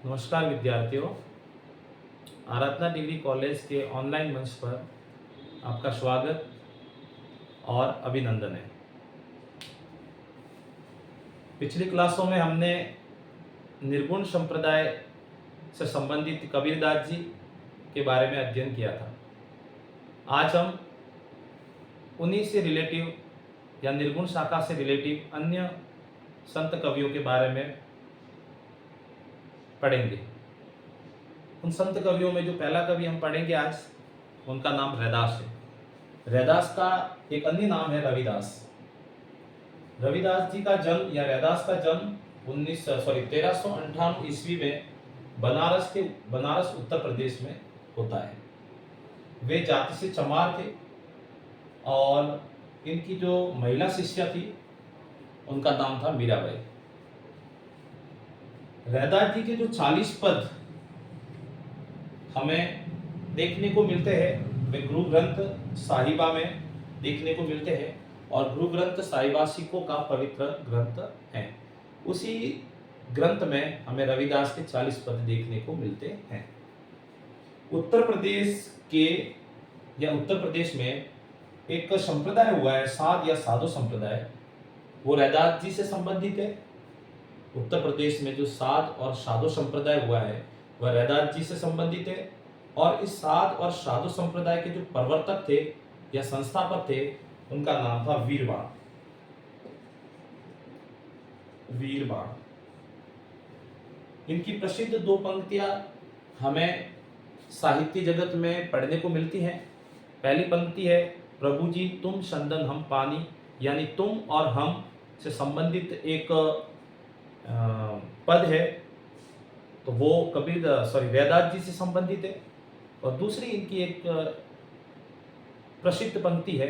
नमस्कार विद्यार्थियों, आराधना degree college के ऑनलाइन मंच पर आपका स्वागत और अभिनंदन है। पिछली क्लासों में हमने निर्गुण संप्रदाय से संबंधित कबीरदास जी के बारे में अध्ययन किया था। आज हम उन्हीं से रिलेटिव या निर्गुण शाखा से रिलेटिव अन्य संत कवियों के बारे में पढ़ेंगे। उन संत कवियों में जो पहला कवि हम पढ़ेंगे आज, उनका नाम रैदास है। रैदास का एक अन्य नाम है रविदास। रविदास जी का जन्म या रैदास का जन्म 1398 ईस्वी में बनारस उत्तर प्रदेश में होता है। वे जाति से चमार थे और इनकी जो महिला शिष्या थी उनका नाम था मीराबाई। रैदास जी के जो 40 पद हमें देखने को मिलते हैं वे गुरु ग्रंथ साहिबा में देखने को मिलते हैं और गुरु ग्रंथ साहिबा सिखों का पवित्र ग्रंथ है। उसी ग्रंथ में हमें रविदास के 40 पद देखने को मिलते हैं। उत्तर प्रदेश में एक संप्रदाय हुआ है, साध या साधु संप्रदाय, वो रैदास जी से संबंधित है। उत्तर प्रदेश में जो साध और साधु संप्रदाय हुआ है वह रैदास जी से संबंधित है और इस साध और साधु संप्रदाय के जो प्रवर्तक थे या संस्थापक थे उनका नाम था वीरबाण। इनकी प्रसिद्ध दो पंक्तियां हमें साहित्य जगत में पढ़ने को मिलती हैं। पहली पंक्ति है, प्रभु जी तुम चंदन हम पानी, यानी तुम और हम से संबंधित एक पद है, तो वो रैदास जी से संबंधित है। और दूसरी इनकी एक प्रसिद्ध पंक्ति है,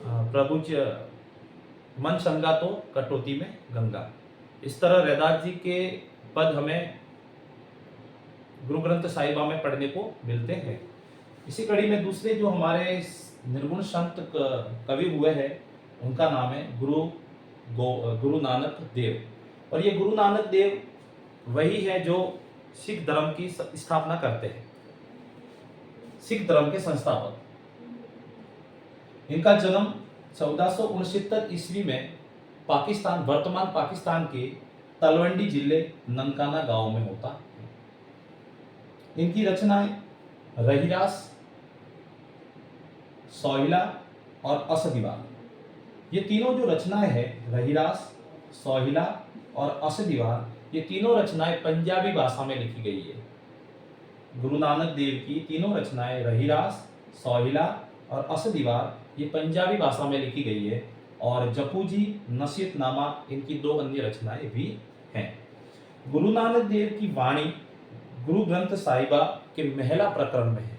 प्रभु मन संगा तो कटौती में गंगा। इस तरह रैदास जी के पद हमें गुरु ग्रंथ साहिबा में पढ़ने को मिलते हैं। इसी कड़ी में दूसरे जो हमारे निर्गुण संत कवि हुए हैं उनका नाम है गुरु नानक देव। और ये गुरु नानक देव वही है जो सिख धर्म की स्थापना करते हैं, सिख धर्म के संस्थापक। इनका जन्म 1469 ईस्वी में वर्तमान पाकिस्तान के तलवंडी जिले ननकाना गांव में होता है। इनकी रचनाएं रहीरास, सोहिला और असदीवार, ये तीनों जो रचनाएं हैं, रहीरास, सोहिला और असदीवार, ये तीनों रचनाएं पंजाबी भाषा में लिखी गई है। गुरु नानक देव की तीनों रचनाएं रहीरास, सोहिला और असदीवार ये पंजाबी भाषा में लिखी गई है और जपूजी नसीहतनामा इनकी दो अन्य रचनाएं भी हैं। गुरु नानक देव की वाणी गुरु ग्रंथ साहिबा के महिला प्रकरण में है।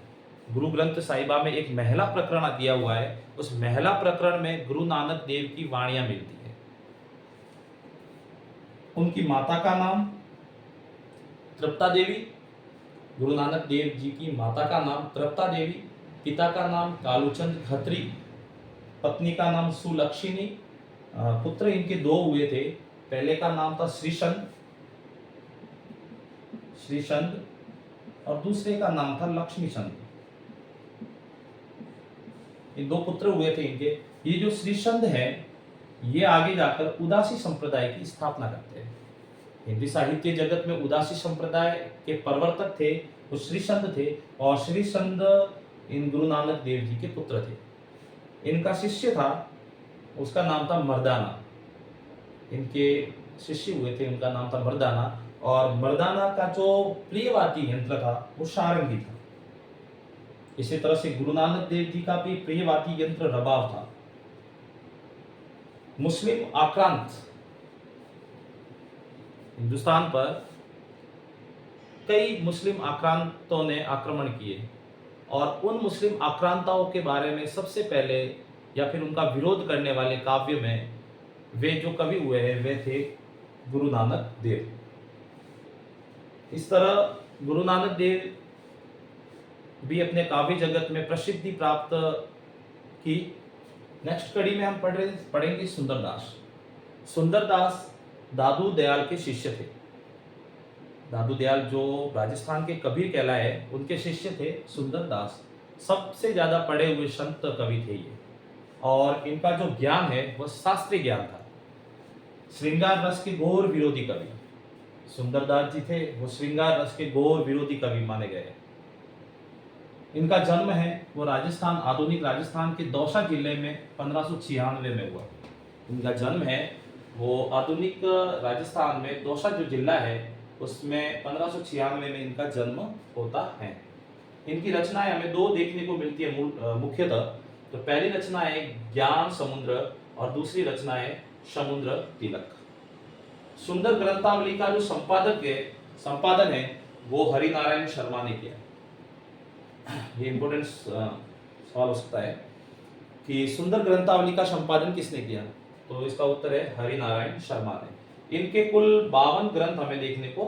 गुरु ग्रंथ साहिबा में एक महिला प्रकरण दिया हुआ है, उस महिला प्रकरण में गुरु नानक देव की वाणियां मिलती है। उनकी माता का नाम तृप्ता देवी, गुरु नानक देव जी की माता का नाम तृप्ता देवी, पिता का नाम कालूचंद खत्री, पत्नी का नाम सुलक्षिणी। पुत्र इनके दो हुए थे, पहले का नाम था श्रीचंद और दूसरे का नाम था लक्ष्मीचंद। ये दो पुत्र हुए थे इनके। ये जो श्रीचंद है ये आगे जाकर उदासी संप्रदाय की स्थापना करते हैं। हिंदी साहित्य जगत में उदासी संप्रदाय के प्रवर्तक थे वो श्रीचंद थे और श्रीचंद इन गुरु नानक देव जी के पुत्र थे। इनका शिष्य था, उसका नाम था मर्दाना। इनके शिष्य हुए थे, उनका नाम था मर्दाना और मर्दाना का जो प्रियवादी यंत्र था वो सारंगी था। इसी तरह से गुरु नानक देव जी का भी प्रियवादी यंत्र रबाब था। मुस्लिम आक्रांत हिंदुस्तान पर कई मुस्लिम आक्रांतों ने आक्रमण किए और उन मुस्लिम आक्रांताओं के बारे में सबसे पहले या फिर उनका विरोध करने वाले काव्य में वे जो कवि हुए हैं वे थे गुरु नानक देव। इस तरह गुरु नानक देव भी अपने काव्य जगत में प्रसिद्धि प्राप्त की। नेक्स्ट कड़ी में हम पढ़ेंगे सुंदरदास। सुंदरदास दादू दयाल के शिष्य थे। दादू दयाल जो राजस्थान के कबीर कहलाए उनके शिष्य थे सुंदर दास। सबसे ज्यादा पढ़े हुए संत कवि थे ये, और इनका जो ज्ञान है वह शास्त्रीय ज्ञान था। श्रृंगार रस के घोर विरोधी कवि सुंदरदास जी थे, वो श्रृंगार रस के घोर विरोधी कवि माने गए। इनका जन्म है वो राजस्थान, आधुनिक राजस्थान के दौसा जिले में 1596 में हुआ। इनका जन्म है वो आधुनिक राजस्थान में दौसा जो जिला है उसमें 1596 में इनका जन्म होता है। इनकी रचनाएं हमें दो देखने को मिलती है मुख्यतः। तो पहली रचना है ज्ञान समुद्र और दूसरी रचना है समुद्र तिलक। सुंदर ग्रंथावली का जो संपादन है वो हरिनारायण शर्मा ने किया। ये इंपॉर्टेंट सवाल हो सकता है कि सुंदर ग्रंथावली का संपादन किसने किया, तो इसका उत्तर है हरिनारायण शर्मा ने। इनके कुल 52 ग्रंथ हमें देखने को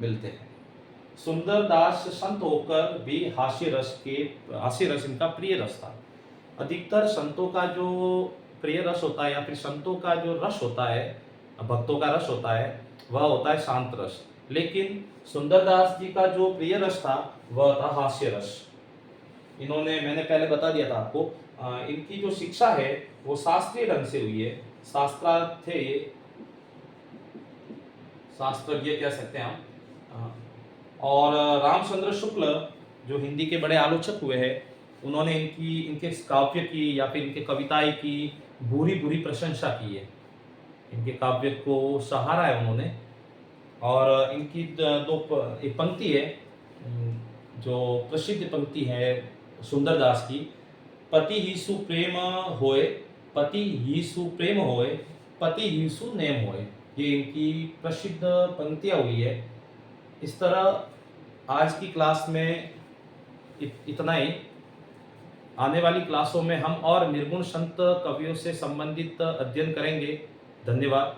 मिलते हैं। सुंदरदास संत होकर भी हास्य रस इनका प्रिय रस था। अधिकतर संतों का जो प्रिय रस होता है या फिर संतों का जो रस होता है, भक्तों का रस होता है, वह होता है शांत रस। लेकिन सुंदरदास जी का जो प्रिय रस था वह था हास्य रस। इन्होंने, मैंने पहले बता दिया था आपको, इनकी जो शिक्षा है वो शास्त्रीय ढंग से हुई है। शास्त्रार्थ थे ये, शास्त्रज्ञ कह सकते हैं हम। और रामचंद्र शुक्ल जो हिंदी के बड़े आलोचक हुए हैं, उन्होंने इनके काव्य की या फिर इनके कविताएं की बुरी बुरी प्रशंसा की है। इनके काव्य को सहारा है उन्होंने। और इनकी एक पंक्ति है जो प्रसिद्ध पंक्ति है सुंदरदास की, पति ही सुप्रेम होए, पति ही सुप्रेम होए, पति ही सुनेम होए। ये इनकी प्रसिद्ध पंक्तियां हुई है। इस तरह आज की क्लास में इतना ही। आने वाली क्लासों में हम और निर्गुण संत कवियों से संबंधित अध्ययन करेंगे। धन्यवाद।